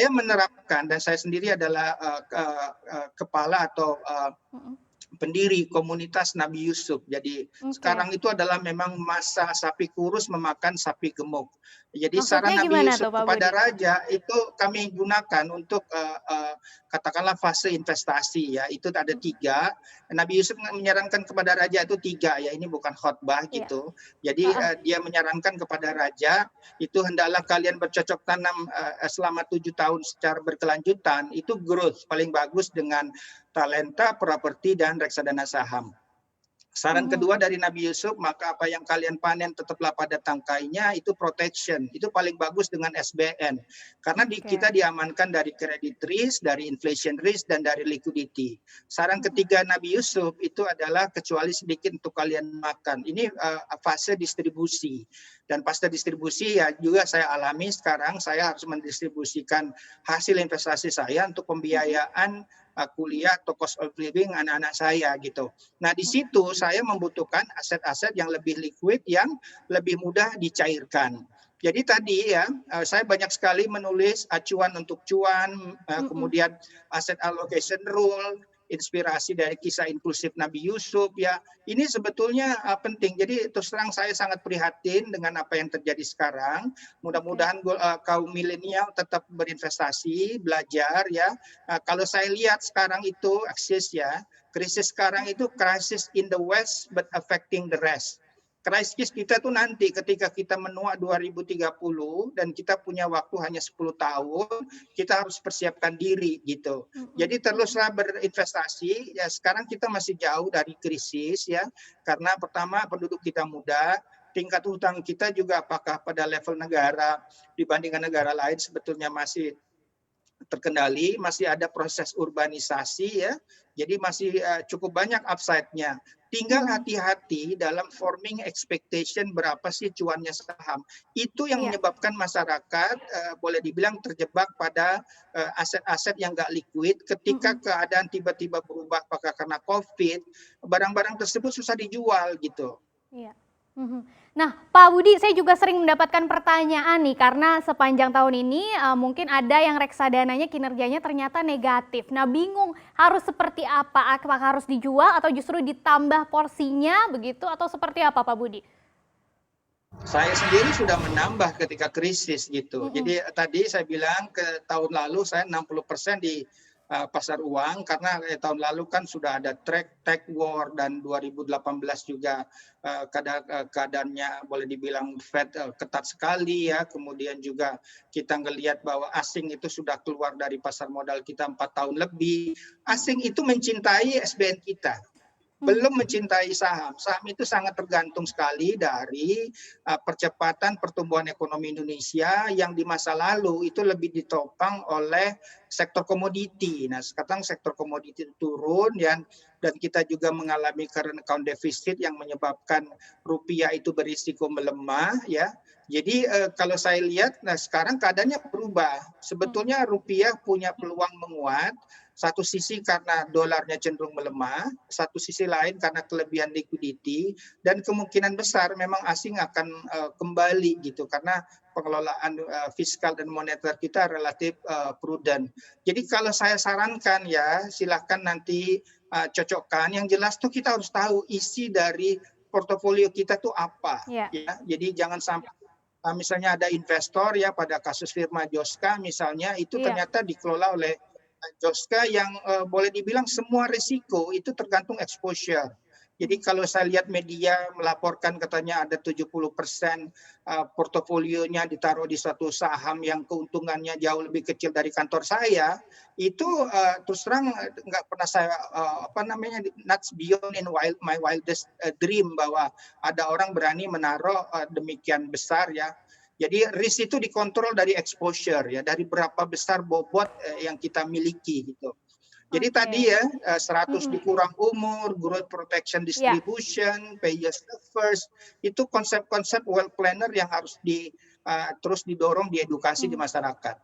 Saya menerapkan dan saya sendiri adalah kepala atau Mhm. pendiri komunitas Nabi Yusuf. Jadi Oke. sekarang itu adalah memang masa sapi kurus memakan sapi gemuk. Jadi Maksudnya saran Nabi gimana Yusuf tuh Pak kepada Budi? raja itu kami gunakan untuk katakanlah fase investasi ya. Itu ada Mhm. tiga. Nabi Yusuf menyarankan kepada raja itu tiga ya. Ini bukan khotbah Iya. gitu. Jadi Heeh. dia menyarankan kepada raja itu hendaklah kalian bercocok tanam selama 7 tahun secara berkelanjutan. Itu growth paling bagus dengan talenta, properti, dan reksadana saham. Saran Mhm. kedua dari Nabi Yusuf, maka apa yang kalian panen tetaplah pada tangkainya, itu protection. Itu paling bagus dengan SBN. Karena kita Oke. diamankan dari credit risk, dari inflation risk, dan dari liquidity. Saran Mhm. ketiga Nabi Yusuf itu adalah kecuali sedikit untuk kalian makan. Ini fase distribusi. Dan pasca distribusi ya juga saya alami sekarang, saya harus mendistribusikan hasil investasi saya untuk Mhm. pembiayaan kuliah atau cost of living anak-anak saya gitu. Nah, di Mhm. situ saya membutuhkan aset-aset yang lebih liquid, yang lebih mudah dicairkan. Jadi tadi ya, saya banyak sekali menulis acuan untuk cuan, Mhm. kemudian asset allocation rule, inspirasi dari kisah inklusif Nabi Yusuf ya. Ini sebetulnya penting. Jadi terus terang saya sangat prihatin dengan apa yang terjadi sekarang. Oke. Mudah-mudahan kaum milenial tetap berinvestasi, belajar ya. Kalau saya lihat sekarang itu eksis ya, krisis sekarang itu crisis in the West but affecting the rest. Krisis kita tuh nanti ketika kita menua 2030 dan kita punya waktu hanya 10 tahun, kita harus persiapkan diri gitu. Mhm. Jadi Mhm. teruslah berinvestasi, ya sekarang kita masih jauh dari krisis ya, karena pertama penduduk kita muda, tingkat hutang kita juga apakah pada level negara dibandingkan negara lain sebetulnya masih terkendali, masih ada proses urbanisasi ya, jadi masih cukup banyak upside-nya. Tinggal Mhm. hati-hati dalam forming expectation berapa sih cuannya saham. Itu yang Iya. menyebabkan masyarakat boleh dibilang terjebak pada aset-aset yang nggak liquid ketika Mhm. keadaan tiba-tiba berubah apakah karena COVID, barang-barang tersebut susah dijual gitu. Iya. Mhm. Nah, Pak Budi, saya juga sering mendapatkan pertanyaan nih, karena sepanjang tahun ini mungkin ada yang reksadananya kinerjanya ternyata negatif. Nah, bingung harus seperti apa? Apakah harus dijual atau justru ditambah porsinya begitu atau seperti apa, Pak Budi? Saya sendiri sudah menambah ketika krisis gitu. Mhm. Jadi tadi saya bilang ke tahun lalu saya 60% di pasar uang karena tahun lalu kan sudah ada tech war dan 2018 juga keadaannya boleh dibilang Fed ketat sekali ya. Kemudian juga kita ngelihat bahwa asing itu sudah keluar dari pasar modal kita 4 tahun lebih. Mhm. Asing itu mencintai SBN kita, belum Mhm. mencintai saham. Saham itu sangat tergantung sekali dari percepatan pertumbuhan ekonomi Indonesia yang di masa lalu itu lebih ditopang oleh sektor komoditi. Nah, sekarang sektor komoditi turun dan kita juga mengalami current account deficit yang menyebabkan rupiah itu berisiko melemah ya. Jadi kalau saya lihat, nah sekarang keadaannya berubah. Mhm. Sebetulnya rupiah punya peluang menguat, satu sisi karena dolarnya cenderung melemah, satu sisi lain karena kelebihan liquidity, dan kemungkinan besar memang asing akan kembali gitu karena pengelolaan fiskal dan moneter kita relatif prudent. Jadi kalau saya sarankan ya silahkan nanti cocokkan. Yang jelas tuh kita harus tahu isi dari portofolio kita tuh apa Iya. ya. Jadi jangan sampai misalnya ada investor ya pada kasus firma Joska misalnya itu Iya. ternyata dikelola oleh Joska yang boleh dibilang semua risiko itu tergantung exposure. Jadi Mhm. kalau saya lihat media melaporkan katanya ada 70% portofolionya ditaruh di suatu saham yang keuntungannya jauh lebih kecil dari kantor saya, itu terus terang nggak pernah saya apa namanya not beyond in my wildest dream bahwa ada orang berani menaruh demikian besar ya. Jadi risk itu dikontrol dari exposure ya, dari berapa besar bobot yang kita miliki gitu. Jadi tadi Oke. ya 100 Mhm. dikurang umur, growth protection Iya. distribution, pay yourself first, itu konsep-konsep wealth planner yang harus terus didorong, diedukasi di Mhm. masyarakat.